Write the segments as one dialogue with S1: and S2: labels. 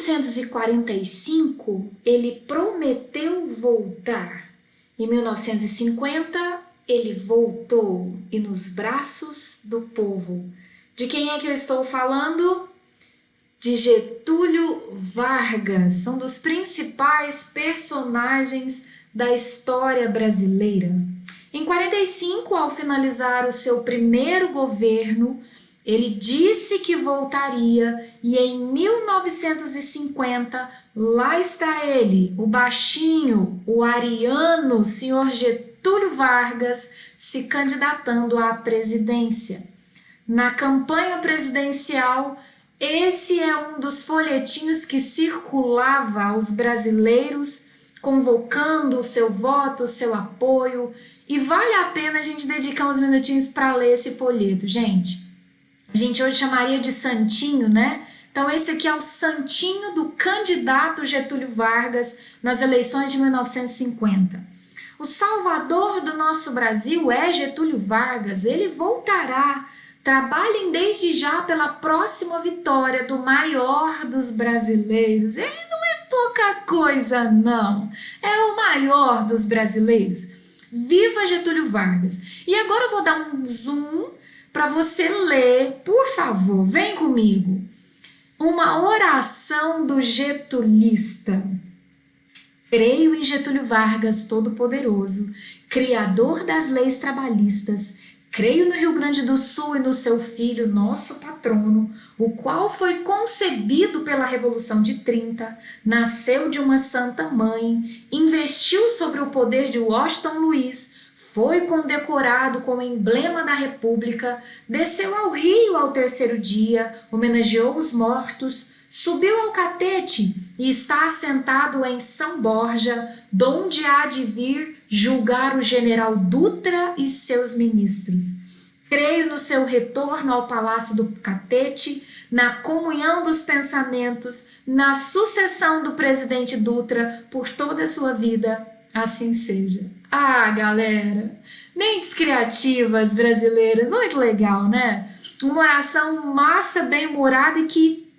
S1: 1945, ele prometeu voltar. Em 1950, ele voltou e nos braços do povo. De quem é que eu estou falando? De Getúlio Vargas, um dos principais personagens da história brasileira. Em 45, ao finalizar o seu primeiro governo, ele disse que voltaria e em 1950, lá está ele, o baixinho, o ariano, senhor Getúlio Vargas, se candidatando à presidência. Na campanha presidencial, esse é um dos folhetinhos que circulava aos brasileiros, convocando o seu voto, o seu apoio, e vale a pena a gente dedicar uns minutinhos para ler esse folheto, gente. A gente hoje chamaria de santinho, né? Então esse aqui é o santinho do candidato Getúlio Vargas nas eleições de 1950. O salvador do nosso Brasil é Getúlio Vargas, ele voltará. Trabalhem desde já pela próxima vitória do maior dos brasileiros. Ele não é pouca coisa, não. É o maior dos brasileiros. Viva Getúlio Vargas! E agora eu vou dar um zoom para você ler, por favor, vem comigo. Uma oração do getulista. Creio em Getúlio Vargas, todo-poderoso, criador das leis trabalhistas. Creio no Rio Grande do Sul e no seu filho, nosso patrono, o qual foi concebido pela Revolução de 30, nasceu de uma santa mãe, investiu sobre o poder de Washington Luiz, foi condecorado como emblema da República, desceu ao Rio ao terceiro dia, homenageou os mortos, subiu ao Catete e está assentado em São Borja, donde há de vir julgar o general Dutra e seus ministros. Creio no seu retorno ao Palácio do Catete, na comunhão dos pensamentos, na sucessão do presidente Dutra por toda a sua vida, assim seja. Ah, galera, mentes criativas brasileiras, muito legal, né? Uma oração massa, bem-humorada e que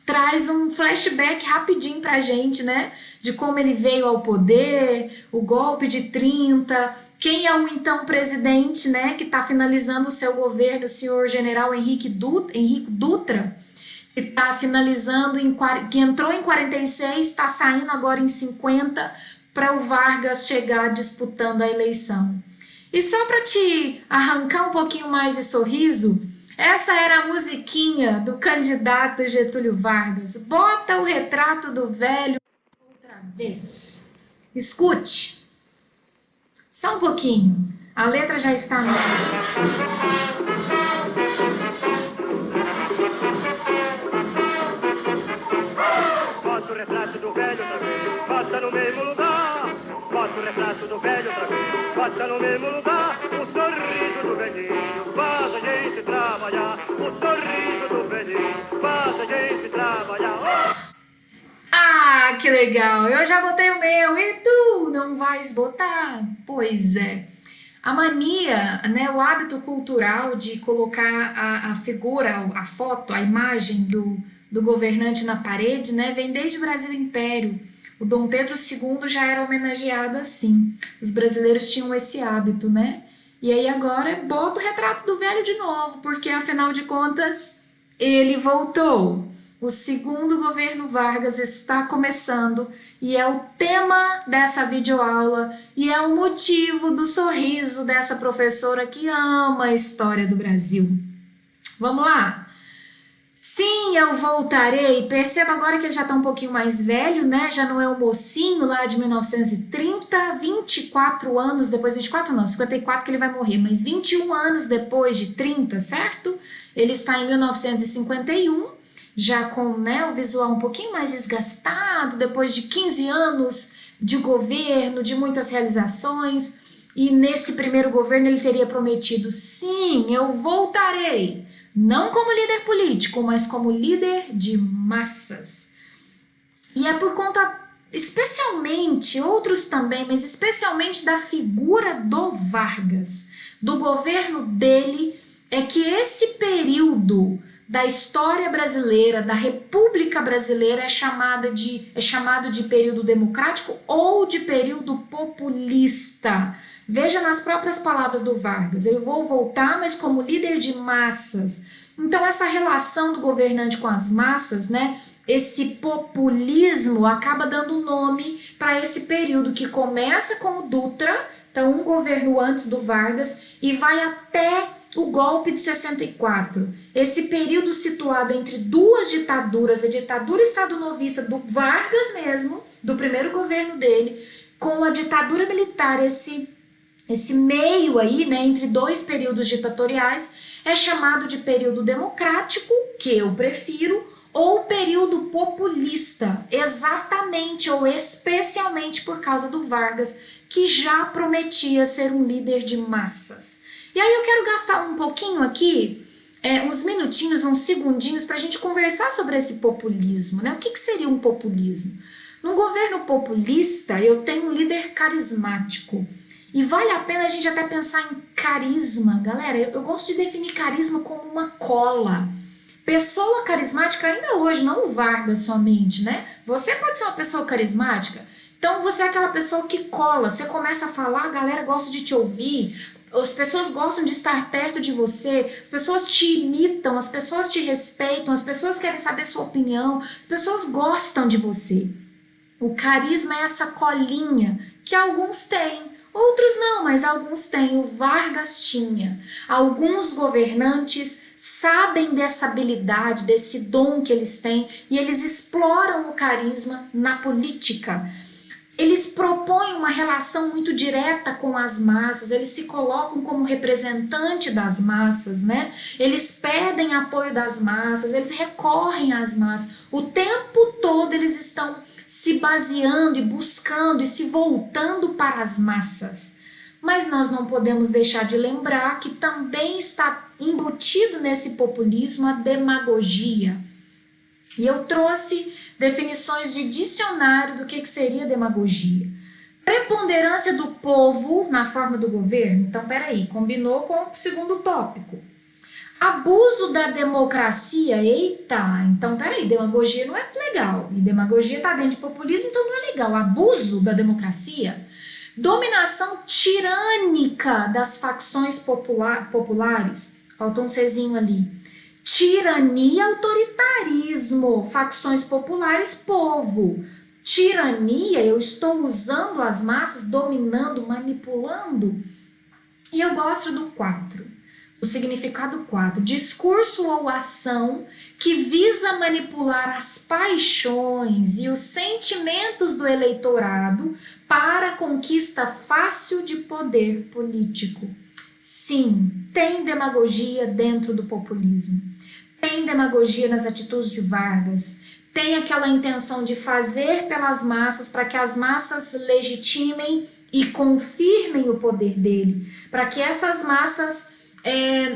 S1: traz um flashback rapidinho pra gente, né? De como ele veio ao poder, o golpe de 30, quem é o então presidente, né? Que está finalizando o seu governo, o senhor general Henrique Dutra, que está finalizando, que entrou em 46, está saindo agora em 50, para o Vargas chegar disputando a eleição. E só para te arrancar um pouquinho mais de sorriso, essa era a musiquinha do candidato Getúlio Vargas. Bota o retrato do velho outra vez. Escute. Só um pouquinho. A letra já está no...
S2: Bota o retrato do velho outra vez, bota no mesmo lugar. Bota o retrato do velho outra vez, bota no mesmo lugar. O sorriso do velhinho faz a gente trabalhar. O sorriso do velhinho faz a gente trabalhar.
S1: Ah, que legal! Eu já botei o meu e tu não vais botar? Pois é. A mania, né, o hábito cultural de colocar a figura, a foto, a imagem do governante na parede, né, vem desde o Brasil Império. O Dom Pedro II já era homenageado assim. Os brasileiros tinham esse hábito, né? E aí agora bota o retrato do velho de novo, porque afinal de contas ele voltou. O segundo governo Vargas está começando e é o tema dessa videoaula e é o motivo do sorriso dessa professora que ama a história do Brasil. Vamos lá? Sim, eu voltarei. Perceba agora que ele já está um pouquinho mais velho, né? Já não é o mocinho lá de 1930, 24 anos depois, 24 não, 54 que ele vai morrer, mas 21 anos depois de 30, certo? Ele está em 1951, já com, né, o visual um pouquinho mais desgastado, depois de 15 anos de governo, de muitas realizações, e nesse primeiro governo ele teria prometido, sim, eu voltarei. Não como líder político, mas como líder de massas. E é por conta, especialmente, outros também, mas especialmente da figura do Vargas, do governo dele, é que esse período da história brasileira, da República Brasileira, é chamado de período democrático ou de período populista. Veja nas próprias palavras do Vargas, eu vou voltar, mas como líder de massas. Então essa relação do governante com as massas, né, esse populismo acaba dando nome para esse período que começa com o Dutra, então um governo antes do Vargas, e vai até o golpe de 64. Esse período situado entre duas ditaduras, a ditadura estadonovista do Vargas mesmo, do primeiro governo dele, com a ditadura militar, esse meio aí, né, entre dois períodos ditatoriais, é chamado de período democrático, que eu prefiro, ou período populista, exatamente ou especialmente por causa do Vargas, que já prometia ser um líder de massas. E aí eu quero gastar um pouquinho aqui, uns minutinhos, uns segundinhos, para a gente conversar sobre esse populismo, né? O que seria um populismo? Num governo populista, eu tenho um líder carismático. E vale a pena a gente até pensar em carisma. Galera, eu gosto de definir carisma como uma cola. Pessoa carismática, ainda hoje, não o Vargas somente, né? Você pode ser uma pessoa carismática. Então você é aquela pessoa que cola. Você começa a falar, a galera gosta de te ouvir. As pessoas gostam de estar perto de você. As pessoas te imitam, as pessoas te respeitam, as pessoas querem saber sua opinião. As pessoas gostam de você. O carisma é essa colinha que alguns têm. Outros não, mas alguns têm. O Vargas tinha. Alguns governantes sabem dessa habilidade, desse dom que eles têm, e eles exploram o carisma na política. Eles propõem uma relação muito direta com as massas, eles se colocam como representante das massas, né? Eles pedem apoio das massas, eles recorrem às massas. O tempo todo eles estão se baseando e buscando e se voltando para as massas. Mas nós não podemos deixar de lembrar que também está embutido nesse populismo a demagogia. E eu trouxe definições de dicionário do que seria demagogia. Preponderância do povo na forma do governo. Então, peraí, combinou com o segundo tópico. Abuso da democracia, eita, então peraí, demagogia não é legal, e demagogia está dentro de populismo, então não é legal. Abuso da democracia, dominação tirânica das facções populares, faltou um Czinho ali, tirania, autoritarismo, facções populares, povo. Tirania, eu estou usando as massas, dominando, manipulando, e eu gosto do 4. O significado 4, discurso ou ação que visa manipular as paixões e os sentimentos do eleitorado para a conquista fácil de poder político. Sim, tem demagogia dentro do populismo. Tem demagogia nas atitudes de Vargas. Tem aquela intenção de fazer pelas massas para que as massas legitimem e confirmem o poder dele, para que essas massas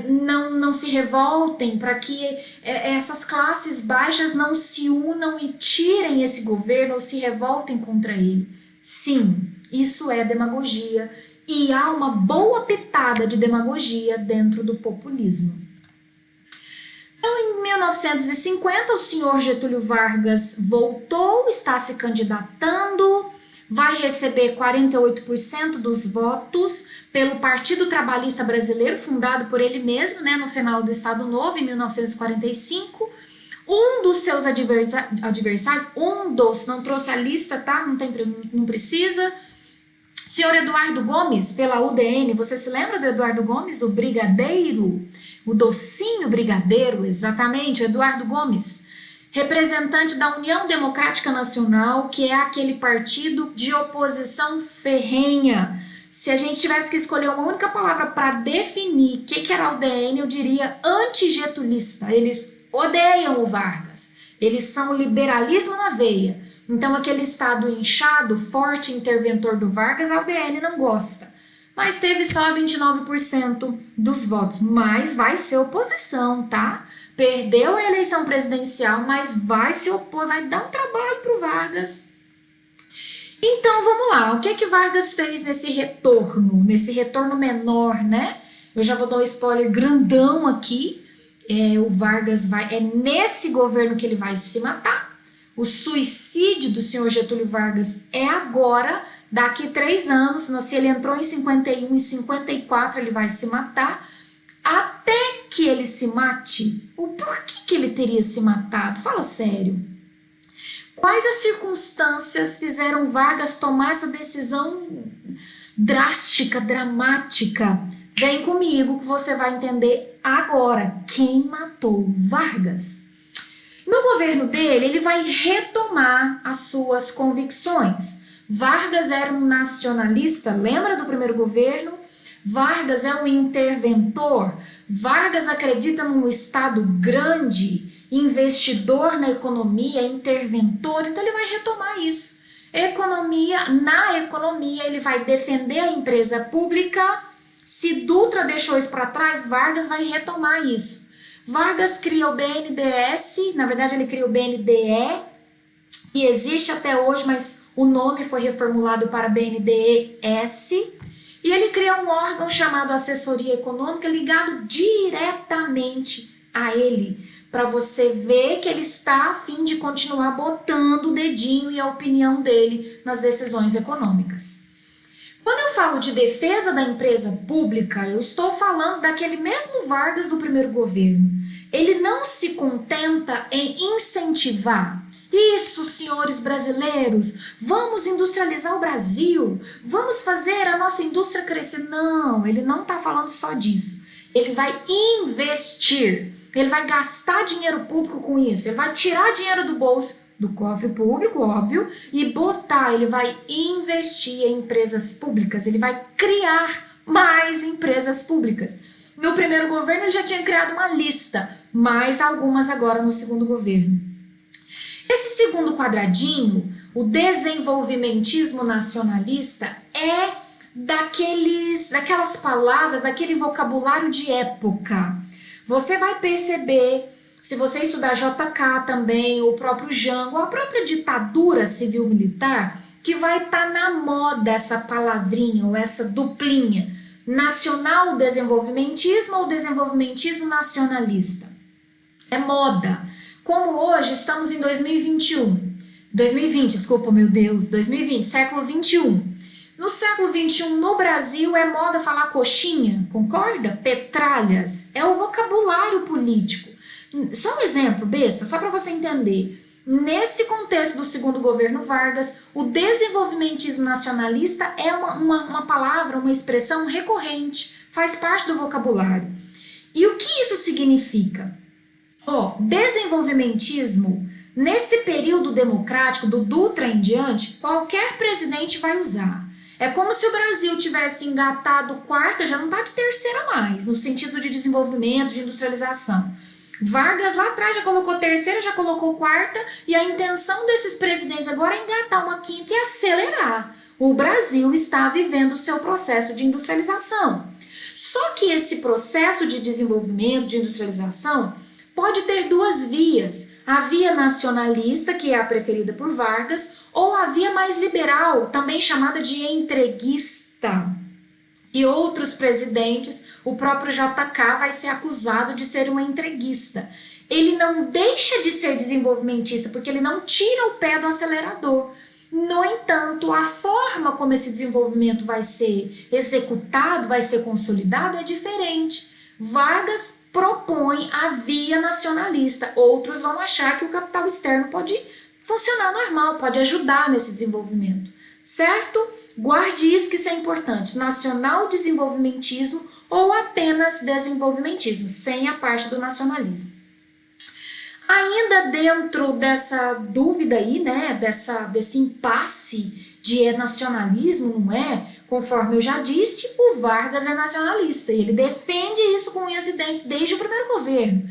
S1: não se revoltem, para que essas classes baixas não se unam e tirem esse governo ou se revoltem contra ele. Sim, isso é demagogia e há uma boa pitada de demagogia dentro do populismo. Então, em 1950, o senhor Getúlio Vargas voltou, está se candidatando, vai receber 48% dos votos pelo Partido Trabalhista Brasileiro, fundado por ele mesmo, né, no final do Estado Novo, em 1945. Um dos seus adversários, não trouxe a lista, tá? Não precisa. Senhor Eduardo Gomes, pela UDN, você se lembra do Eduardo Gomes, o brigadeiro? O docinho brigadeiro, exatamente, o Eduardo Gomes. Representante da União Democrática Nacional, que é aquele partido de oposição ferrenha. Se a gente tivesse que escolher uma única palavra para definir o que era a UDN, eu diria antigetulista. Eles odeiam o Vargas. Eles são o liberalismo na veia. Então, aquele estado inchado, forte, interventor do Vargas, a UDN não gosta. Mas teve só 29% dos votos. Mas vai ser oposição, tá? Perdeu a eleição presidencial, mas vai se opor, vai dar um trabalho para o Vargas. Então, vamos lá. O que Vargas fez nesse retorno menor, né? Eu já vou dar um spoiler grandão aqui. o Vargas é nesse governo que ele vai se matar. O suicídio do senhor Getúlio Vargas é agora, daqui 3 anos, se ele entrou em 51, em 54 ele vai se matar. Até que ele se mate, o porquê que ele teria se matado? Fala sério. Quais as circunstâncias fizeram Vargas tomar essa decisão drástica, dramática? Vem comigo que você vai entender agora quem matou Vargas. No governo dele, ele vai retomar as suas convicções. Vargas era um nacionalista, lembra do primeiro governo? Vargas é um interventor. Vargas acredita num Estado grande, investidor na economia, interventor. Então ele vai retomar isso. Na economia, ele vai defender a empresa pública. Se Dutra deixou isso para trás, Vargas vai retomar isso. Vargas cria o BNDES, na verdade ele cria o BNDE, que existe até hoje, mas o nome foi reformulado para BNDES. E ele cria um órgão chamado Assessoria Econômica ligado diretamente a ele, para você ver que ele está a fim de continuar botando o dedinho e a opinião dele nas decisões econômicas. Quando eu falo de defesa da empresa pública, eu estou falando daquele mesmo Vargas do primeiro governo. Ele não se contenta em incentivar. Isso, senhores brasileiros, vamos industrializar o Brasil, vamos fazer a nossa indústria crescer. Não, ele não está falando só disso. Ele vai investir, ele vai gastar dinheiro público com isso, ele vai tirar dinheiro do bolso, do cofre público, óbvio, e ele vai investir em empresas públicas, ele vai criar mais empresas públicas. No primeiro governo ele já tinha criado uma lista, mais algumas agora no segundo governo. Esse segundo quadradinho, o desenvolvimentismo nacionalista, é daquelas palavras, daquele vocabulário de época. Você vai perceber, se você estudar JK também, o próprio Jango, a própria ditadura civil-militar, que vai estar na moda essa palavrinha ou essa duplinha, nacional desenvolvimentismo ou desenvolvimentismo nacionalista. É moda. Como hoje estamos em 2020, século 21. No século 21, no Brasil, é moda falar coxinha, concorda? Petralhas, é o vocabulário político. Só um exemplo, besta, só para você entender. Nesse contexto do segundo governo Vargas, o desenvolvimentismo nacionalista é uma palavra, uma expressão recorrente, faz parte do vocabulário. E o que isso significa? Desenvolvimentismo, nesse período democrático, do Dutra em diante, qualquer presidente vai usar. É como se o Brasil tivesse engatado quarta, já não está de terceira mais, no sentido de desenvolvimento, de industrialização. Vargas lá atrás já colocou terceira, já colocou quarta, e a intenção desses presidentes agora é engatar uma quinta e acelerar. O Brasil está vivendo o seu processo de industrialização. Só que esse processo de desenvolvimento, de industrialização, pode ter 2 vias. A via nacionalista, que é a preferida por Vargas, ou a via mais liberal, também chamada de entreguista. E outros presidentes, o próprio JK vai ser acusado de ser um entreguista. Ele não deixa de ser desenvolvimentista, porque ele não tira o pé do acelerador. No entanto, a forma como esse desenvolvimento vai ser executado, vai ser consolidado, é diferente. Vargas propõe a via nacionalista. Outros vão achar que o capital externo pode funcionar normal, pode ajudar nesse desenvolvimento, certo? Guarde isso, que isso é importante. Nacional desenvolvimentismo ou apenas desenvolvimentismo, sem a parte do nacionalismo. Ainda dentro dessa dúvida aí, né, desse impasse de nacionalismo, não é? Conforme eu já disse, o Vargas é nacionalista e ele defende isso com unhas e dentes desde o primeiro governo.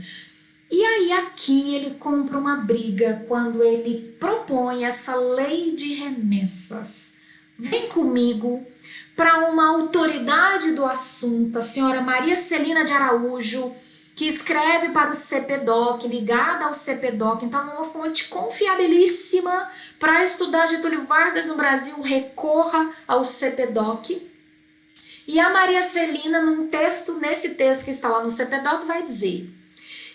S1: E aí aqui ele compra uma briga quando ele propõe essa lei de remessas. Vem comigo para uma autoridade do assunto, a senhora Maria Celina de Araújo, que escreve para o CPDOC, ligada ao CPDOC, então é uma fonte confiabilíssima para estudar Getúlio Vargas no Brasil, recorra ao CPDOC. E a Maria Celina, nesse texto que está lá no CPDOC, vai dizer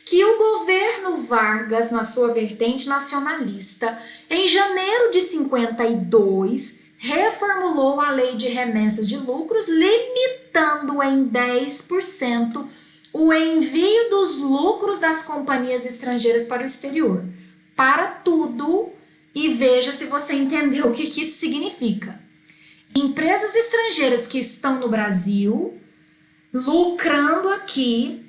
S1: que o governo Vargas, na sua vertente nacionalista, em janeiro de 52, reformulou a lei de remessas de lucros, limitando em 10% o envio dos lucros das companhias estrangeiras para o exterior. Para tudo, e veja se você entendeu o que isso significa. Empresas estrangeiras que estão no Brasil, lucrando aqui,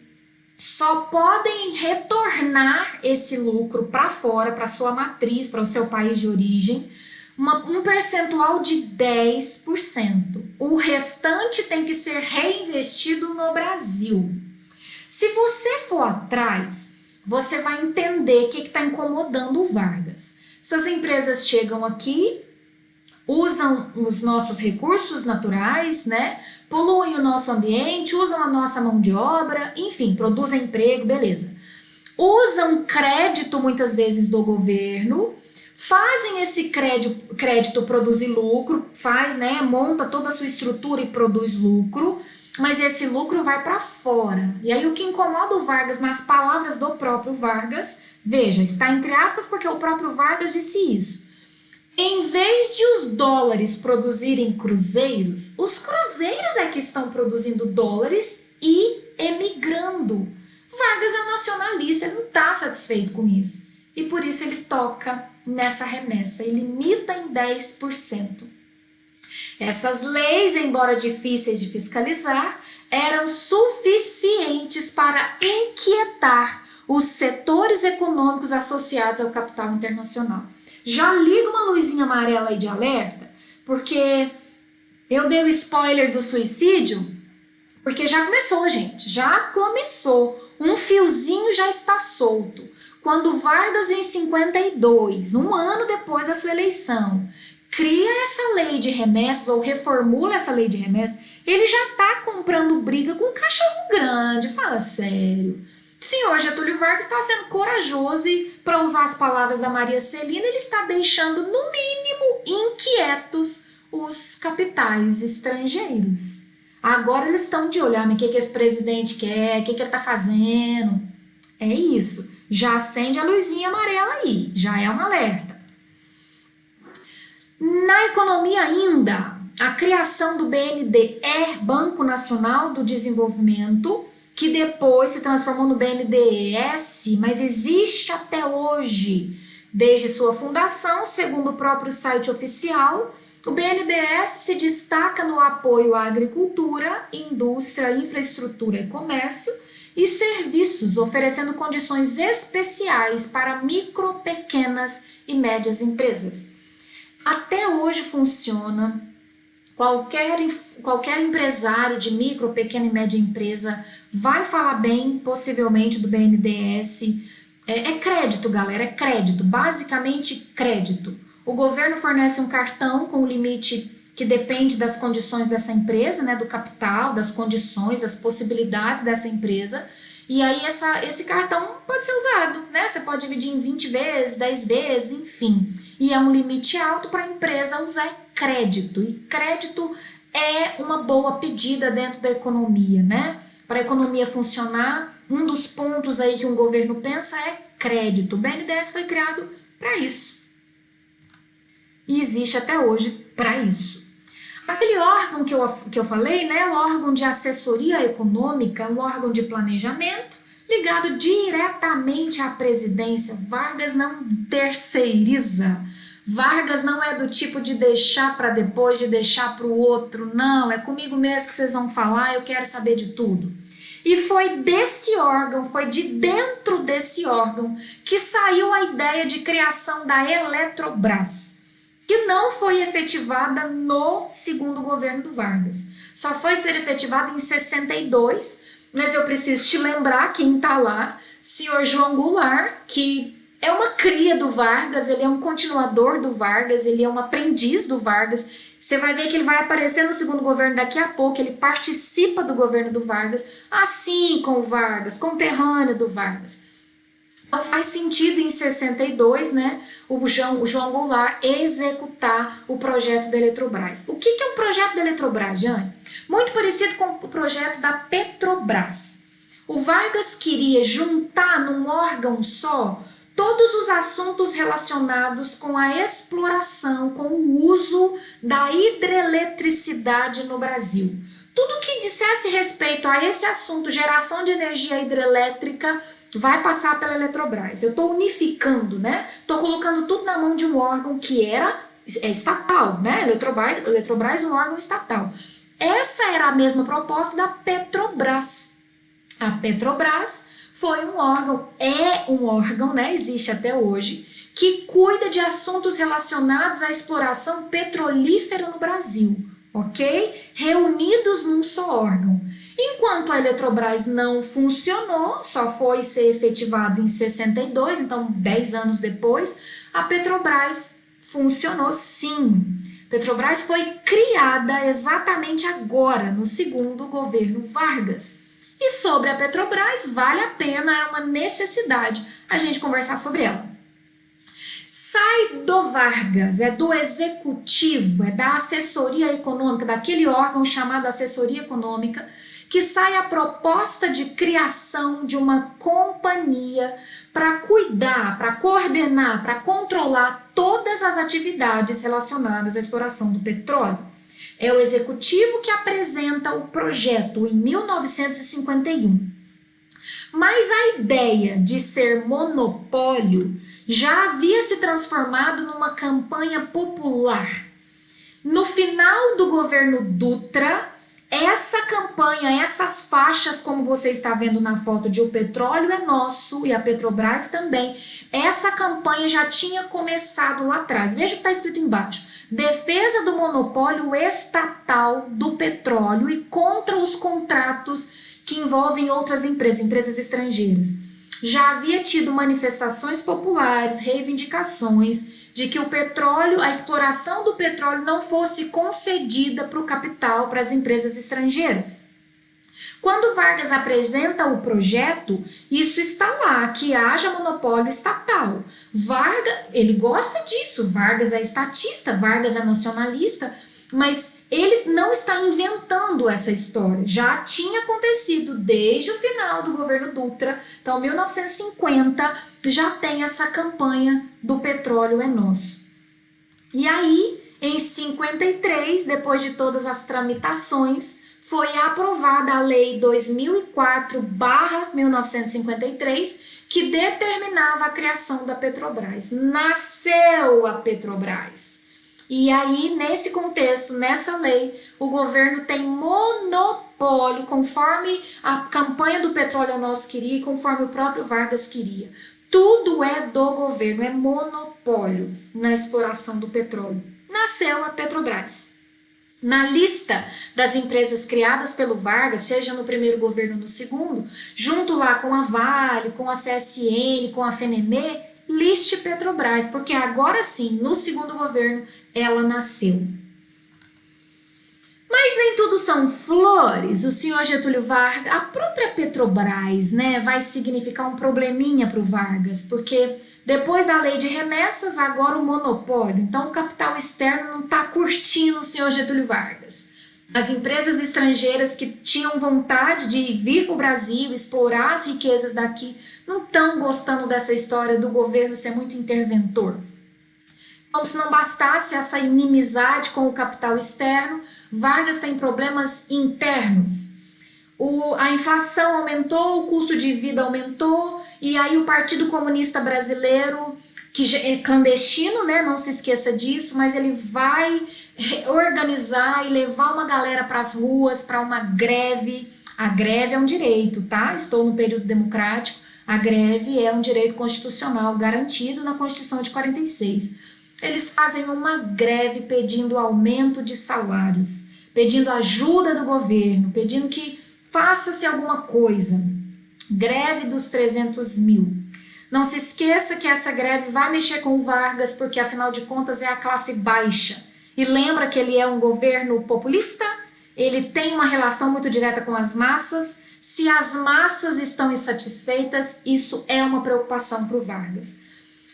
S1: só podem retornar esse lucro para fora, para sua matriz, para o seu país de origem, um percentual de 10%. O restante tem que ser reinvestido no Brasil. Se você for atrás, você vai entender o que está incomodando o Vargas. Essas empresas chegam aqui, usam os nossos recursos naturais, né? Poluem o nosso ambiente, usam a nossa mão de obra, enfim, produzem emprego, beleza. Usam crédito muitas vezes do governo, fazem esse crédito produzir lucro, né? Monta toda a sua estrutura e produz lucro, mas esse lucro vai para fora. E aí o que incomoda o Vargas, nas palavras do próprio Vargas, veja, está entre aspas porque o próprio Vargas disse isso. Em vez de os dólares produzirem cruzeiros, os cruzeiros é que estão produzindo dólares e emigrando. Vargas é nacionalista, ele não está satisfeito com isso. E por isso ele toca nessa remessa e limita em 10%. Essas leis, embora difíceis de fiscalizar, eram suficientes para inquietar os setores econômicos associados ao capital internacional. Já liga uma luzinha amarela aí de alerta, porque eu dei o spoiler do suicídio, porque já começou, gente, já começou. Um fiozinho já está solto. Quando Vargas, em 52, um ano depois da sua eleição, cria essa lei de remessas ou reformula essa lei de remessas, ele já está comprando briga com um cachorro grande, fala sério. Senhor Getúlio Vargas está sendo corajoso e, para usar as palavras da Maria Celina, ele está deixando, no mínimo, inquietos os capitais estrangeiros. Agora eles estão de olho, mas o que esse presidente quer, o que ele está fazendo? É isso, já acende a luzinha amarela aí, já é um alerta. Na economia ainda, a criação do BNDE, Banco Nacional do Desenvolvimento, que depois se transformou no BNDES, mas existe até hoje, desde sua fundação, segundo o próprio site oficial. O BNDES se destaca no apoio à agricultura, indústria, infraestrutura e comércio e serviços, oferecendo condições especiais para micro, pequenas e médias empresas. Até hoje funciona. Qualquer empresário de micro, pequena e média empresa vai falar bem, possivelmente, do BNDES. É crédito, galera, é crédito, basicamente crédito. O governo fornece um cartão com um limite que depende das condições dessa empresa, né, do capital, das condições, das possibilidades dessa empresa. E aí esse cartão pode ser usado, né? Você pode dividir em 20 vezes, 10 vezes, enfim. E é um limite alto para a empresa usar crédito. E crédito é uma boa pedida dentro da economia, né? Para a economia funcionar, um dos pontos aí que um governo pensa é crédito. O BNDES foi criado para isso. E existe até hoje para isso. Aquele órgão que eu falei, né, o órgão de assessoria econômica, um órgão de planejamento, ligado diretamente à presidência. Vargas não terceiriza. Vargas não é do tipo de deixar para depois, de deixar para o outro. Não, é comigo mesmo que vocês vão falar, eu quero saber de tudo. E foi desse órgão, foi de dentro desse órgão que saiu a ideia de criação da Eletrobras, que não foi efetivada no segundo governo do Vargas. Só foi ser efetivada em 62, mas eu preciso te lembrar quem está lá, senhor João Goulart, que é uma cria do Vargas, ele é um continuador do Vargas, ele é um aprendiz do Vargas. Você vai ver que ele vai aparecer no segundo governo daqui a pouco, ele participa do governo do Vargas, assim com o Vargas, conterrâneo do Vargas. Então faz sentido em 62, né, o João Goulart executar o projeto da Eletrobras. O que é o projeto da Eletrobras, Jane? Muito parecido com o projeto da Petrobras. O Vargas queria juntar num órgão só todos os assuntos relacionados com a exploração, com o uso da hidroeletricidade no Brasil. Tudo que dissesse respeito a esse assunto, geração de energia hidrelétrica, vai passar pela Eletrobras. Eu estou unificando, né? Estou colocando tudo na mão de um órgão que era estatal, né? Eletrobras é um órgão estatal. Essa era a mesma proposta da Petrobras. A Petrobras foi um órgão, é um órgão, né? Existe até hoje, que cuida de assuntos relacionados à exploração petrolífera no Brasil, ok? Reunidos num só órgão. Enquanto a Eletrobras não funcionou, só foi ser efetivado em 62, então 10 anos depois, a Petrobras funcionou sim. Petrobras foi criada exatamente agora, no segundo governo Vargas. E sobre a Petrobras, vale a pena, é uma necessidade a gente conversar sobre ela. Sai do Vargas, é do executivo, é da assessoria econômica, daquele órgão chamado assessoria econômica, que sai a proposta de criação de uma companhia para cuidar, para coordenar, para controlar todas as atividades relacionadas à exploração do petróleo. É o executivo que apresenta o projeto em 1951. Mas a ideia de ser monopólio já havia se transformado numa campanha popular. No final do governo Dutra, essa campanha, essas faixas, como você está vendo na foto de o petróleo é nosso e a Petrobras também, essa campanha já tinha começado lá atrás. Veja o que está escrito embaixo. Defesa do monopólio estatal do petróleo e contra os contratos que envolvem outras empresas estrangeiras. Já havia tido manifestações populares, reivindicações de que o petróleo, a exploração do petróleo não fosse concedida para o capital, para as empresas estrangeiras. Quando Vargas apresenta o projeto, isso está lá, que haja monopólio estatal. Vargas, ele gosta disso, Vargas é estatista, Vargas é nacionalista, mas ele não está inventando essa história. Já tinha acontecido desde o final do governo Dutra, então 1950 já tem essa campanha do petróleo é nosso. E aí, em 53, depois de todas as tramitações, foi aprovada a Lei 2004/1953, que determinava a criação da Petrobras. Nasceu a Petrobras. E aí, nesse contexto, nessa lei, o governo tem monopólio, conforme a campanha do Petróleo é Nosso queria e conforme o próprio Vargas queria. Tudo é do governo, é monopólio na exploração do petróleo. Nasceu a Petrobras. Na lista das empresas criadas pelo Vargas, seja no primeiro governo ou no segundo, junto lá com a Vale, com a CSN, com a FNME, liste Petrobras, porque agora sim, no segundo governo, ela nasceu. Mas nem tudo são flores. O senhor Getúlio Vargas, a própria Petrobras, né, vai significar um probleminha para o Vargas, porque depois da lei de remessas, agora o monopólio. Então o capital externo não está curtindo o senhor Getúlio Vargas. As empresas estrangeiras que tinham vontade de vir para o Brasil, explorar as riquezas daqui, não estão gostando dessa história do governo ser muito interventor. Como se não bastasse essa inimizade com o capital externo, Vargas tem problemas internos. A inflação aumentou, o custo de vida aumentou, e aí o Partido Comunista Brasileiro, que é clandestino, né, não se esqueça disso, mas ele vai organizar e levar uma galera para as ruas, para uma greve. A greve é um direito, tá? Estou no período democrático, a greve é um direito constitucional garantido na Constituição de 46. Eles fazem uma greve pedindo aumento de salários, pedindo ajuda do governo, pedindo que faça-se alguma coisa. Greve dos 300 mil. Não se esqueça que essa greve vai mexer com o Vargas, porque afinal de contas é a classe baixa. E lembra que ele é um governo populista? Ele tem uma relação muito direta com as massas. Se as massas estão insatisfeitas, isso é uma preocupação para o Vargas.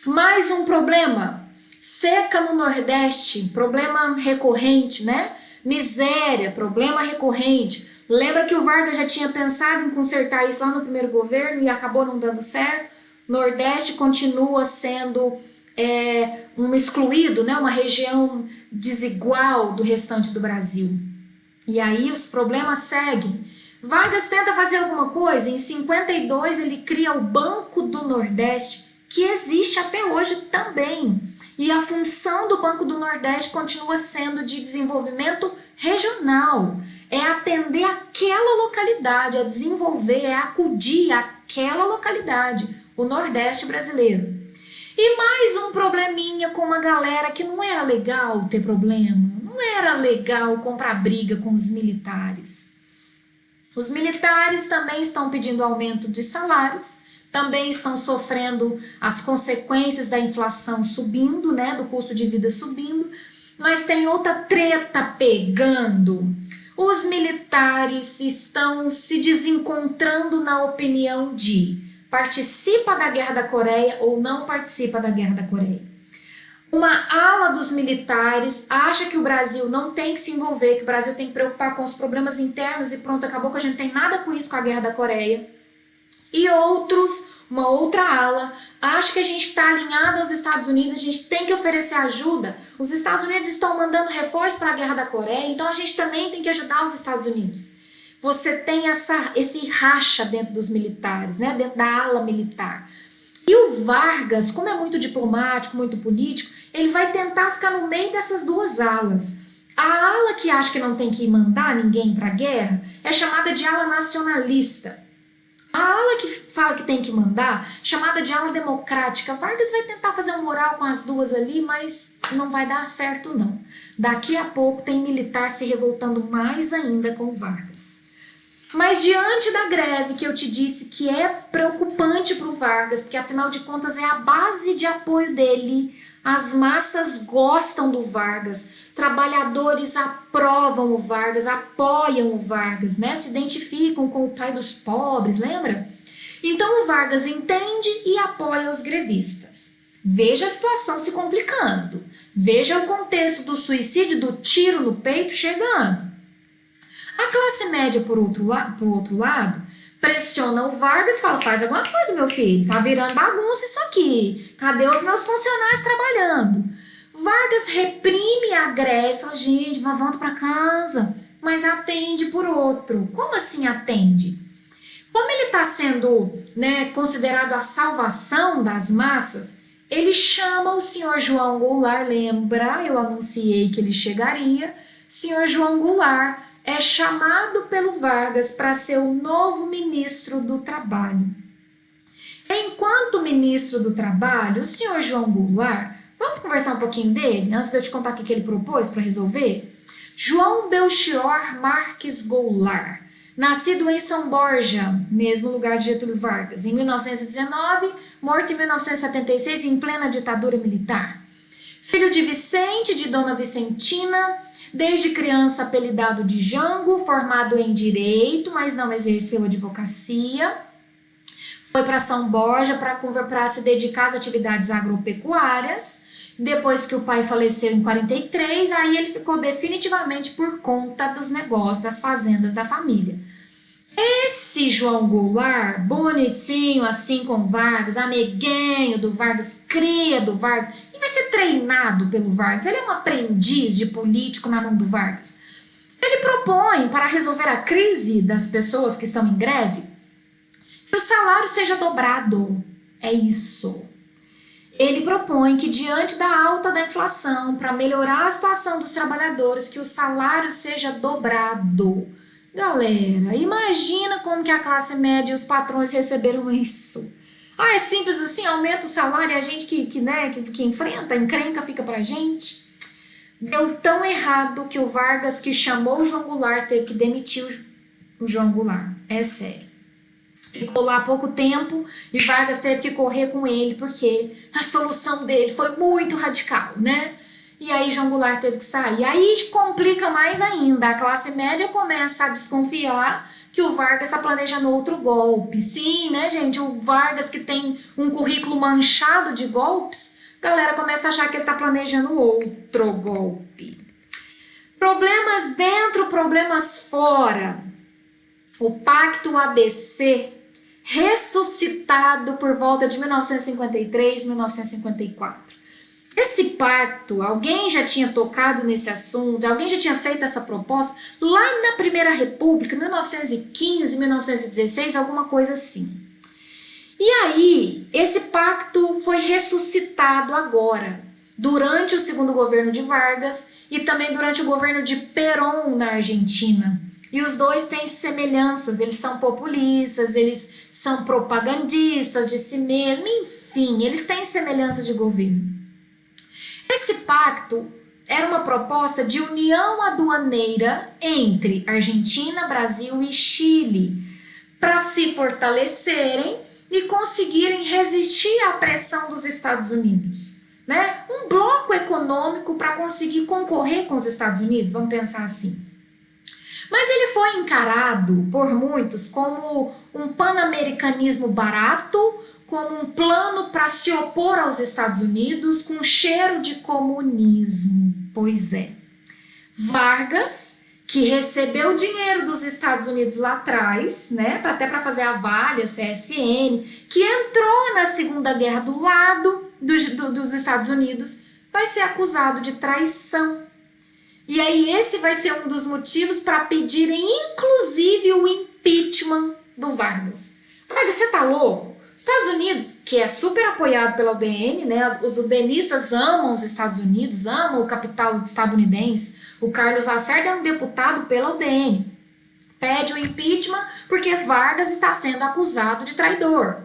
S1: Mais um problema. Seca no Nordeste, problema recorrente, né? Miséria, problema recorrente. Lembra que o Vargas já tinha pensado em consertar isso lá no primeiro governo e acabou não dando certo? Nordeste continua sendo um excluído, né? Uma região desigual do restante do Brasil. E aí os problemas seguem. Vargas tenta fazer alguma coisa, em 52 ele cria o Banco do Nordeste, que existe até hoje também. E a função do Banco do Nordeste continua sendo de desenvolvimento regional. É atender aquela localidade, é desenvolver, é acudir aquela localidade, o Nordeste brasileiro. E mais um probleminha com uma galera que não era legal ter problema, não era legal comprar briga com os militares. Os militares também estão pedindo aumento de salários, também estão sofrendo as consequências da inflação subindo, né, do custo de vida subindo, mas tem outra treta pegando. Os militares estão se desencontrando na opinião de participa da Guerra da Coreia ou não participa da Guerra da Coreia. Uma ala dos militares acha que o Brasil não tem que se envolver, que o Brasil tem que preocupar com os problemas internos e pronto, acabou, que a gente tem nada com isso, com a Guerra da Coreia. E outros, uma outra ala, acha que a gente está alinhado aos Estados Unidos, a gente tem que oferecer ajuda. Os Estados Unidos estão mandando reforço para a Guerra da Coreia, então a gente também tem que ajudar os Estados Unidos. Você tem esse racha dentro dos militares, né? Dentro da ala militar. E o Vargas, como é muito diplomático, muito político, ele vai tentar ficar no meio dessas duas alas. A ala que acha que não tem que mandar ninguém para a guerra é chamada de ala nacionalista. A ala que fala que tem que mandar, chamada de ala democrática. Vargas vai tentar fazer um moral com as duas ali, mas não vai dar certo não. Daqui a pouco tem militar se revoltando mais ainda com o Vargas. Mas diante da greve, que eu te disse que é preocupante para o Vargas, porque afinal de contas é a base de apoio dele, as massas gostam do Vargas, trabalhadores aprovam o Vargas, apoiam o Vargas, né? Se identificam com o pai dos pobres, lembra? Então o Vargas entende e apoia os grevistas. Veja a situação se complicando, veja o contexto do suicídio, do tiro no peito chegando. A classe média, por outro lado, pressiona o Vargas e fala, faz alguma coisa, meu filho, tá virando bagunça isso aqui, cadê os meus funcionários trabalhando? Vargas reprime a greve, fala, gente, volta para casa, mas atende por outro. Como assim atende? Como ele está sendo, né, considerado a salvação das massas, ele chama o senhor João Goulart, lembra? Eu anunciei que ele chegaria. Senhor João Goulart é chamado pelo Vargas para ser o novo ministro do Trabalho. Enquanto ministro do Trabalho, o senhor João Goulart, vamos conversar um pouquinho dele, antes de eu te contar o que ele propôs para resolver? João Belchior Marques Goulart, nascido em São Borja, mesmo lugar de Getúlio Vargas, em 1919, morto em 1976 em plena ditadura militar. Filho de Vicente, de Dona Vicentina, desde criança apelidado de Jango, formado em Direito, mas não exerceu advocacia. Foi para São Borja para se dedicar às atividades agropecuárias. Depois que o pai faleceu em 43, aí ele ficou definitivamente por conta dos negócios, das fazendas da família. Esse João Goulart, bonitinho assim com Vargas, amiguinho do Vargas, cria do Vargas, e vai ser treinado pelo Vargas, ele é um aprendiz de político na mão do Vargas. Ele propõe, para resolver a crise das pessoas que estão em greve, que o salário seja dobrado. É isso. Ele propõe que, diante da alta da inflação, para melhorar a situação dos trabalhadores, que o salário seja dobrado. Galera, imagina como que a classe média e os patrões receberam isso. Ah, é simples assim, aumenta o salário e a gente que enfrenta, a encrenca fica pra gente. Deu tão errado que o Vargas, que chamou o João Goulart, teve que demitir o João Goulart. É sério. Ficou lá há pouco tempo e Vargas teve que correr com ele porque a solução dele foi muito radical, né? E aí João Goulart teve que sair. Aí complica mais ainda. A classe média começa a desconfiar que o Vargas está planejando outro golpe. Sim, né, gente? O Vargas, que tem um currículo manchado de golpes, a galera começa a achar que ele está planejando outro golpe. Problemas dentro, problemas fora. o Pacto ABC, ressuscitado por volta de 1953, 1954. Esse pacto, alguém já tinha tocado nesse assunto, alguém já tinha feito essa proposta lá na Primeira República, 1915, 1916, alguma coisa assim. E aí, esse pacto foi ressuscitado agora, durante o segundo governo de Vargas e também durante o governo de Perón na Argentina. E os dois têm semelhanças, eles são populistas, eles são propagandistas de si mesmos, enfim, eles têm semelhanças de governo. Esse pacto era uma proposta de união aduaneira entre Argentina, Brasil e Chile, para se fortalecerem e conseguirem resistir à pressão dos Estados Unidos. Né? Um bloco econômico para conseguir concorrer com os Estados Unidos, vamos pensar assim. Mas ele foi encarado por muitos como um pan-americanismo barato, como um plano para se opor aos Estados Unidos com cheiro de comunismo. Pois é. Vargas, que recebeu dinheiro dos Estados Unidos lá atrás, né, até para fazer a Vale, a CSN, que entrou na Segunda Guerra do lado dos Estados Unidos, vai ser acusado de traição. E aí esse vai ser um dos motivos para pedirem, inclusive, o impeachment do Vargas. Vargas, você tá louco? Os Estados Unidos, que é super apoiado pela UDN, né? Os udenistas amam os Estados Unidos, amam o capital estadunidense. O Carlos Lacerda é um deputado pela UDN. Pede o impeachment porque Vargas está sendo acusado de traidor.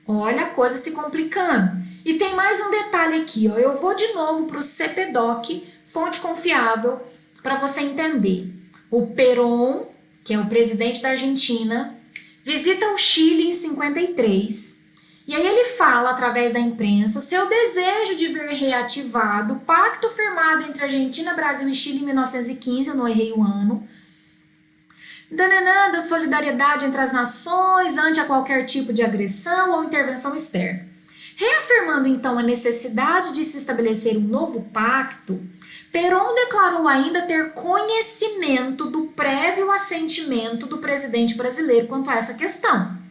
S1: Olha a coisa se complicando. E tem mais um detalhe aqui, ó. Eu vou de novo para o CPDOC, fonte confiável, para você entender. O Perón, que é o presidente da Argentina, visita o Chile em 53, e aí ele fala, através da imprensa, seu desejo de ver reativado o pacto firmado entre Argentina, Brasil e Chile em 1915, eu não errei o ano, da solidariedade entre as nações ante a qualquer tipo de agressão ou intervenção externa. Reafirmando então a necessidade de se estabelecer um novo pacto, Perón declarou ainda ter conhecimento do prévio assentimento do presidente brasileiro quanto a essa questão.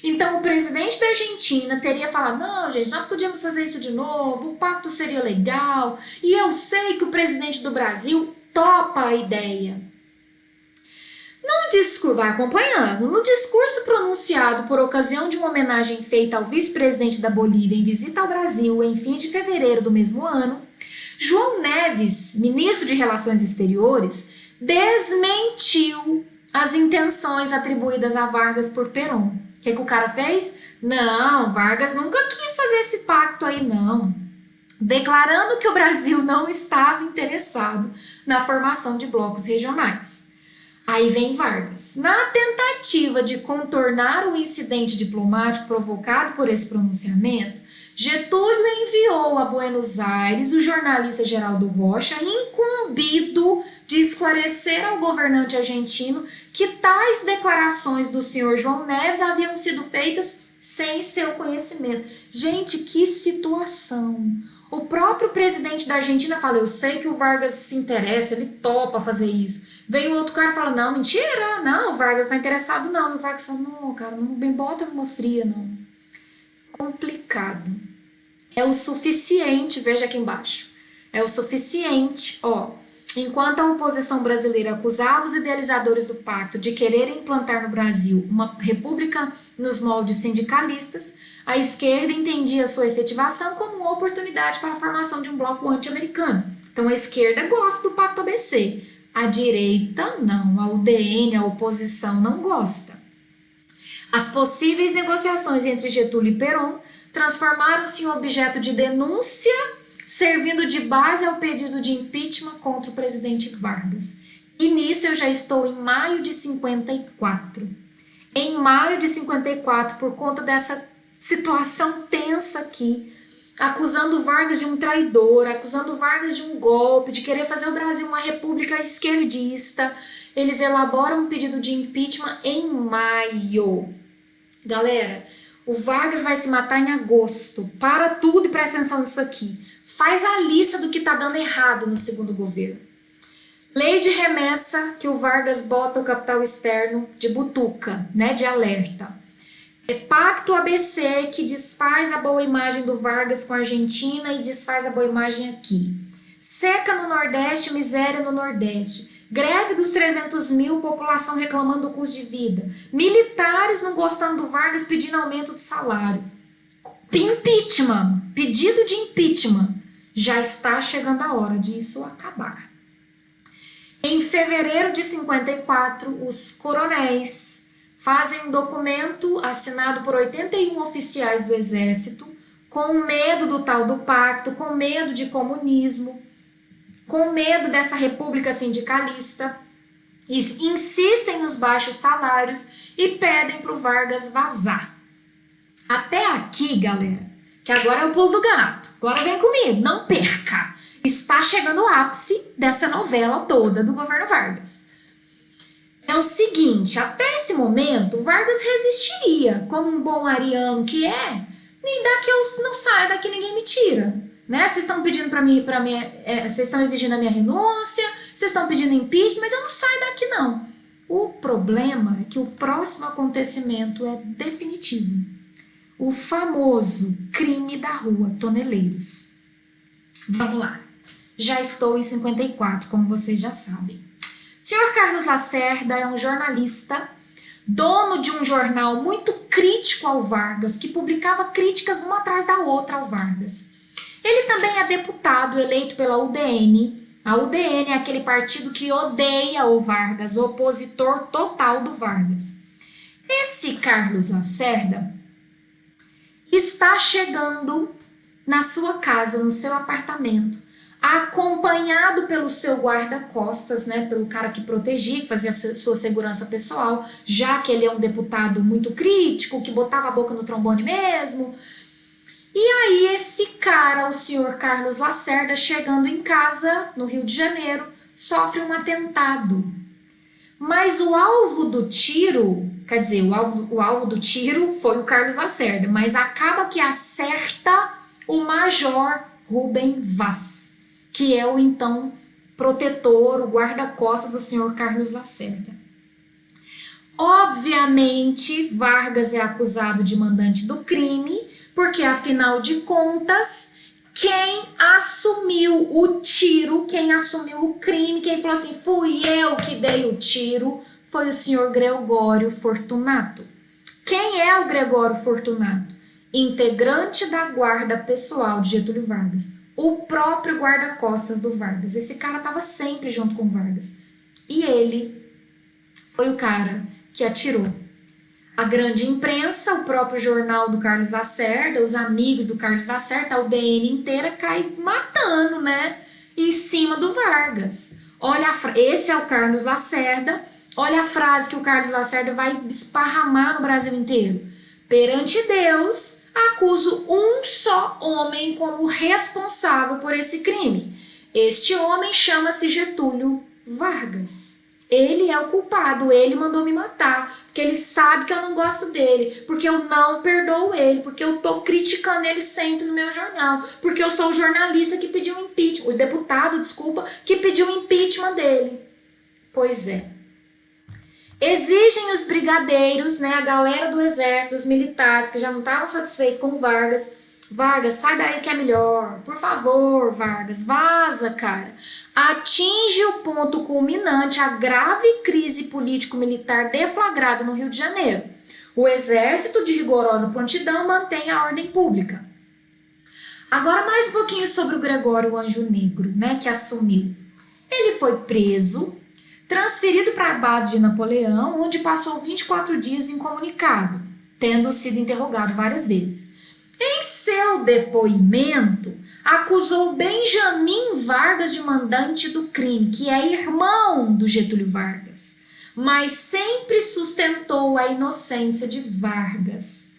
S1: Então, o presidente da Argentina teria falado, não, gente, nós podíamos fazer isso de novo, o pacto seria legal, e eu sei que o presidente do Brasil topa a ideia. No discurso, vai acompanhando, no discurso pronunciado por ocasião de uma homenagem feita ao vice-presidente da Bolívia em visita ao Brasil em fim de fevereiro do mesmo ano, João Neves, ministro de Relações Exteriores, desmentiu as intenções atribuídas a Vargas por Perón. O que o cara fez? Não, Vargas nunca quis fazer esse pacto aí, não. Declarando que o Brasil não estava interessado na formação de blocos regionais. Aí vem Vargas. Na tentativa de contornar o incidente diplomático provocado por esse pronunciamento, Getúlio enviou a Buenos Aires o jornalista Geraldo Rocha, incumbido de esclarecer ao governante argentino que tais declarações do senhor João Neves haviam sido feitas sem seu conhecimento. Gente, que situação! O próprio presidente da Argentina fala, eu sei que o Vargas se interessa, ele topa fazer isso. Vem o outro cara e fala, não, mentira, não, o Vargas não está interessado não. E o Vargas fala, não, cara, não bem bota numa fria, não. Complicado. É o suficiente, veja aqui embaixo, é o suficiente, ó, enquanto a oposição brasileira acusava os idealizadores do pacto de querer implantar no Brasil uma república nos moldes sindicalistas, a esquerda entendia sua efetivação como uma oportunidade para a formação de um bloco anti-americano. Então a esquerda gosta do pacto ABC, a direita não, a UDN, a oposição não gosta. As possíveis negociações entre Getúlio e Perón transformaram-se em objeto de denúncia, servindo de base ao pedido de impeachment contra o presidente Vargas. E nisso eu já estou em maio de 54. Em maio de 54, por conta dessa situação tensa aqui, acusando Vargas de um traidor, acusando Vargas de um golpe, de querer fazer o Brasil uma república esquerdista, eles elaboram um pedido de impeachment em maio. Galera, o Vargas vai se matar em agosto. Para tudo e presta atenção nisso aqui. Faz a lista do que está dando errado no segundo governo. Lei de remessa que o Vargas bota o capital externo de butuca, né, de alerta. Pacto ABC que desfaz a boa imagem do Vargas com a Argentina e desfaz a boa imagem aqui. Seca no Nordeste, miséria no Nordeste. Greve dos 300 mil, população reclamando do custo de vida. Militares não gostando do Vargas pedindo aumento de salário. Impeachment, pedido de impeachment. Já está chegando a hora disso acabar. Em fevereiro de 54, os coronéis fazem um documento assinado por 81 oficiais do Exército, com medo do tal do pacto, com medo de comunismo, com medo dessa república sindicalista, e insistem nos baixos salários e pedem para o Vargas vazar. Até aqui, galera, que agora é o pulo do gato, agora vem comigo, não perca. Está chegando o ápice dessa novela toda do governo Vargas. É o seguinte, até esse momento, Vargas resistiria, como um bom ariano que é, e daqui eu não saio, daqui ninguém me tira. Né? Vocês estão pedindo vocês estão exigindo a minha renúncia, vocês estão pedindo impeachment, mas eu não saio daqui não. O problema é que o próximo acontecimento é definitivo. O famoso crime da rua Toneleiros. Vamos lá. Já estou em 54, como vocês já sabem. O senhor Carlos Lacerda é um jornalista, dono de um jornal muito crítico ao Vargas, que publicava críticas uma atrás da outra ao Vargas. Ele também é deputado eleito pela UDN. A UDN é aquele partido que odeia o Vargas, opositor total do Vargas. Esse Carlos Lacerda está chegando na sua casa, no seu apartamento, acompanhado pelo seu guarda-costas, né, pelo cara que protegia, que fazia sua segurança pessoal, já que ele é um deputado muito crítico, que botava a boca no trombone mesmo. E aí esse cara, o senhor Carlos Lacerda, chegando em casa, no Rio de Janeiro, sofre um atentado. Mas o alvo do tiro, quer dizer, o alvo do tiro foi o Carlos Lacerda, mas acaba que acerta o major Rubem Vaz, que é o então protetor, o guarda-costas do senhor Carlos Lacerda. Obviamente, Vargas é acusado de mandante do crime, porque afinal de contas, quem assumiu o tiro, quem assumiu o crime, quem falou assim, fui eu que dei o tiro, foi o senhor Gregório Fortunato. Quem é o Gregório Fortunato? Integrante da guarda pessoal de Getúlio Vargas, o próprio guarda-costas do Vargas. Esse cara estava sempre junto com o Vargas. E ele foi o cara que atirou. A grande imprensa, o próprio jornal do Carlos Lacerda, os amigos do Carlos Lacerda, a UDN inteira cai matando, né? Em cima do Vargas. Olha, esse é o Carlos Lacerda. Olha a frase que o Carlos Lacerda vai esparramar no Brasil inteiro. Perante Deus, acuso um só homem como responsável por esse crime. Este homem chama-se Getúlio Vargas. Ele é o culpado, ele mandou me matar, porque ele sabe que eu não gosto dele, porque eu não perdoo ele, porque eu tô criticando ele sempre no meu jornal, porque eu sou o jornalista que pediu o impeachment, o deputado, desculpa, que pediu o impeachment dele. Pois é. Exigem os brigadeiros, né, a galera do exército, os militares, que já não estavam satisfeitos com o Vargas. Vargas, sai daí que é melhor. Por favor, Vargas, vaza, cara. Atinge o ponto culminante a grave crise político-militar deflagrada no Rio de Janeiro. O exército de rigorosa prontidão mantém a ordem pública. Agora mais um pouquinho sobre o Gregório Anjo Negro, né, que assumiu. Ele foi preso, transferido para a base de Napoleão, onde passou 24 dias incomunicado, tendo sido interrogado várias vezes. Em seu depoimento, acusou Benjamin Vargas de mandante do crime, que é irmão do Getúlio Vargas, mas sempre sustentou a inocência de Vargas.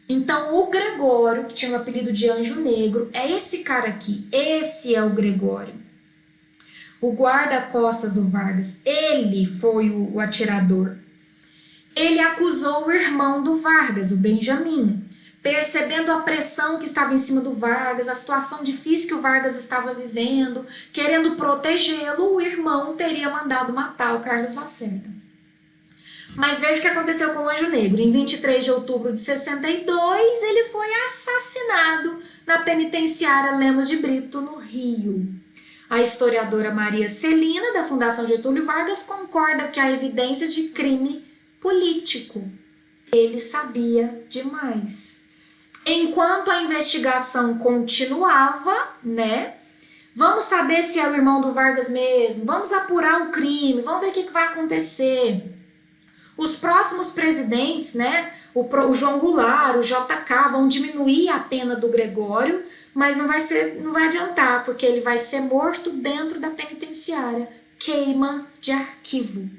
S1: Então, o Gregório, que tinha o apelido de Anjo Negro, é esse cara aqui, esse é o Gregório. O guarda-costas do Vargas, ele foi o atirador. Ele acusou o irmão do Vargas, o Benjamin, percebendo a pressão que estava em cima do Vargas, a situação difícil que o Vargas estava vivendo, querendo protegê-lo, o irmão teria mandado matar o Carlos Lacerda. Mas veja o que aconteceu com o Anjo Negro. Em 23 de outubro de 62, ele foi assassinado na penitenciária Lemos de Brito, no Rio. A historiadora Maria Celina, da Fundação Getúlio Vargas, concorda que há evidências de crime político. Ele sabia demais. Enquanto a investigação continuava, né? Vamos saber se é o irmão do Vargas mesmo, vamos apurar o crime, vamos ver o que vai acontecer. Os próximos presidentes, né? O João Goulart, o JK, vão diminuir a pena do Gregório, mas não vai adiantar, porque ele vai ser morto dentro da penitenciária. Queima de arquivo.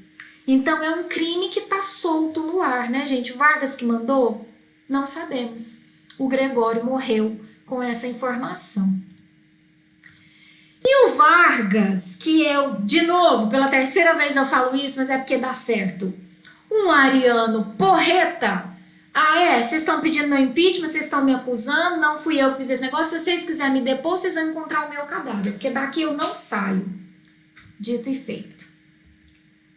S1: Então é um crime que está solto no ar, né, gente? O Vargas que mandou? Não sabemos. O Gregório morreu com essa informação. E o Vargas, que eu, de novo, pela terceira vez eu falo isso, mas é porque dá certo. Um ariano porreta. Ah, vocês estão pedindo meu impeachment, vocês estão me acusando, não fui eu que fiz esse negócio. Se vocês quiserem me depor, vocês vão encontrar o meu cadáver, porque daqui eu não saio. Dito e feito.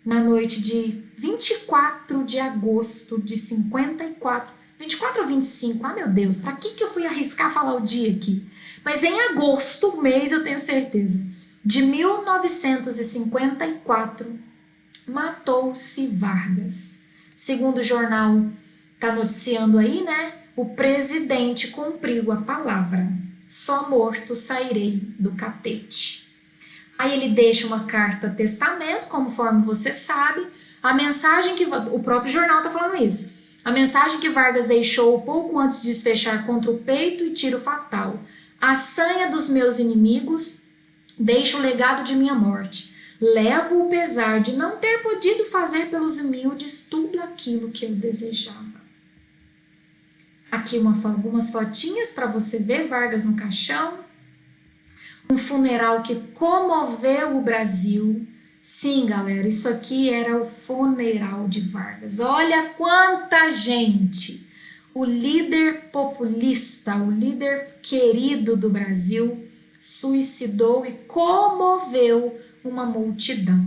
S1: Na noite de 24 de agosto de 54, 24 ou 25, meu Deus, pra que eu fui arriscar falar o dia aqui? Mas em agosto, mês, eu tenho certeza, de 1954, matou-se Vargas. Segundo o jornal tá noticiando aí, né? O presidente cumpriu a palavra. Só morto sairei do catete. Aí ele deixa uma carta testamento, conforme você sabe. A mensagem que... O próprio jornal tá falando isso. A mensagem que Vargas deixou pouco antes de desfechar contra o peito e tiro fatal. A sanha dos meus inimigos, deixo o legado de minha morte. Levo o pesar de não ter podido fazer pelos humildes tudo aquilo que eu desejava. Aqui algumas fotinhas para você ver Vargas no caixão. Um funeral que comoveu o Brasil. Sim, galera, isso aqui era o funeral de Vargas. Olha quanta gente! O líder populista, o líder querido do Brasil, suicidou e comoveu uma multidão.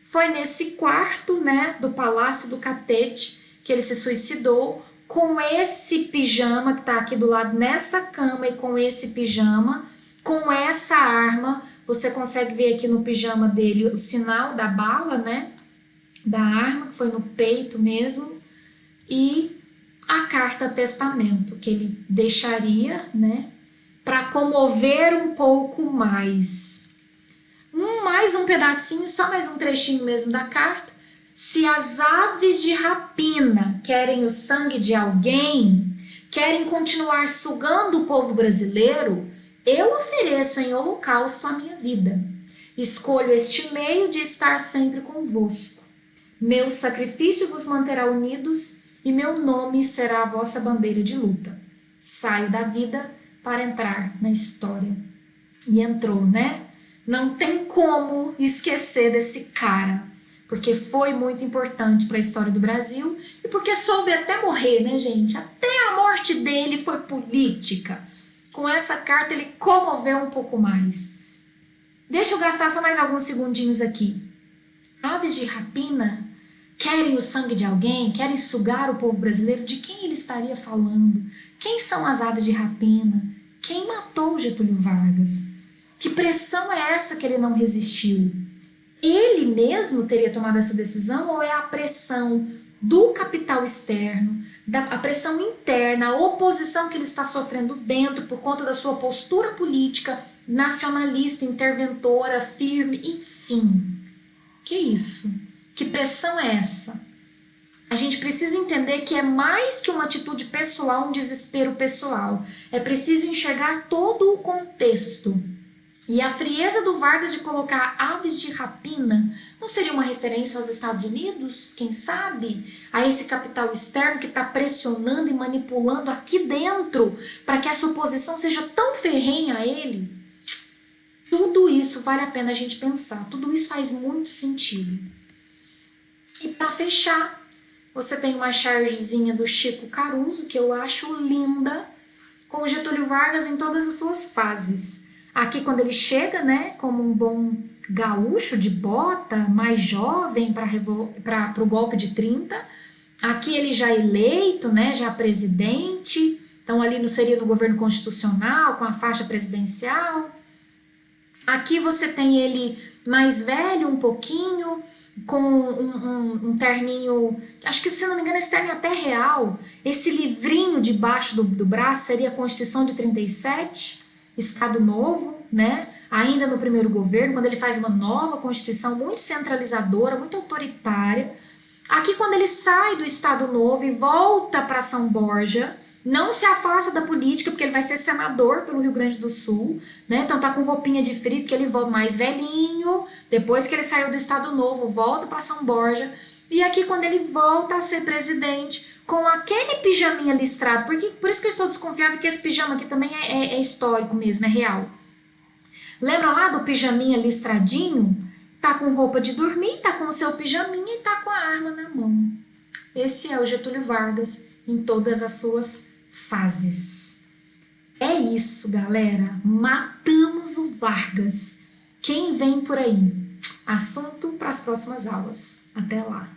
S1: Foi nesse quarto, né, do Palácio do Catete que ele se suicidou, com esse pijama que está aqui do lado, nessa cama, e com esse pijama, com essa arma. Você consegue ver aqui no pijama dele o sinal da bala, né, da arma, que foi no peito mesmo, e a carta testamento que ele deixaria, né, para comover um pouco mais. Mais um pedacinho, só mais um trechinho mesmo da carta. Se as aves de rapina querem o sangue de alguém, querem continuar sugando o povo brasileiro, eu ofereço em holocausto a minha vida. Escolho este meio de estar sempre convosco. Meu sacrifício vos manterá unidos e meu nome será a vossa bandeira de luta. Saio da vida para entrar na história. E entrou, né? Não tem como esquecer desse cara, porque foi muito importante para a história do Brasil e porque soube até morrer, né, gente? Até a morte dele foi política. Com essa carta ele comoveu um pouco mais. Deixa eu gastar só mais alguns segundinhos aqui. Aves de rapina querem o sangue de alguém, querem sugar o povo brasileiro. De quem ele estaria falando? Quem são as aves de rapina? Quem matou Getúlio Vargas? Que pressão é essa que ele não resistiu? Ele mesmo teria tomado essa decisão ou é a pressão do capital externo, a pressão interna, a oposição que ele está sofrendo dentro por conta da sua postura política, nacionalista, interventora, firme, enfim. Que isso? Que pressão é essa? A gente precisa entender que é mais que uma atitude pessoal, um desespero pessoal. É preciso enxergar todo o contexto. E a frieza do Vargas de colocar aves de rapina não seria uma referência aos Estados Unidos? Quem sabe? A esse capital externo que está pressionando e manipulando aqui dentro para que essa oposição seja tão ferrenha a ele? Tudo isso vale a pena a gente pensar. Tudo isso faz muito sentido. E para fechar, você tem uma chargezinha do Chico Caruso, que eu acho linda, com o Getúlio Vargas em todas as suas fases. Aqui quando ele chega, né, como um bom gaúcho de bota, mais jovem para o golpe de 30. Aqui ele já eleito, né, já presidente, então ali seria no governo constitucional, com a faixa presidencial. Aqui você tem ele mais velho um pouquinho, com um terninho, acho que se não me engano esse terno é até real. Esse livrinho debaixo do braço seria a Constituição de 37, Estado Novo, né? Ainda no primeiro governo, quando ele faz uma nova Constituição muito centralizadora, muito autoritária. Aqui quando ele sai do Estado Novo e volta para São Borja, não se afasta da política, porque ele vai ser senador pelo Rio Grande do Sul, né? Então tá com roupinha de frio, porque ele volta mais velhinho, depois que ele saiu do Estado Novo, volta para São Borja. E aqui quando ele volta a ser presidente, com aquele pijaminha listrado, por isso que eu estou desconfiada que esse pijama aqui também é histórico mesmo, é real. Lembra lá do pijaminha listradinho? Tá com roupa de dormir, tá com o seu pijaminha e tá com a arma na mão. Esse é o Getúlio Vargas em todas as suas fases. É isso, galera. Matamos o Vargas. Quem vem por aí? Assunto para as próximas aulas. Até lá.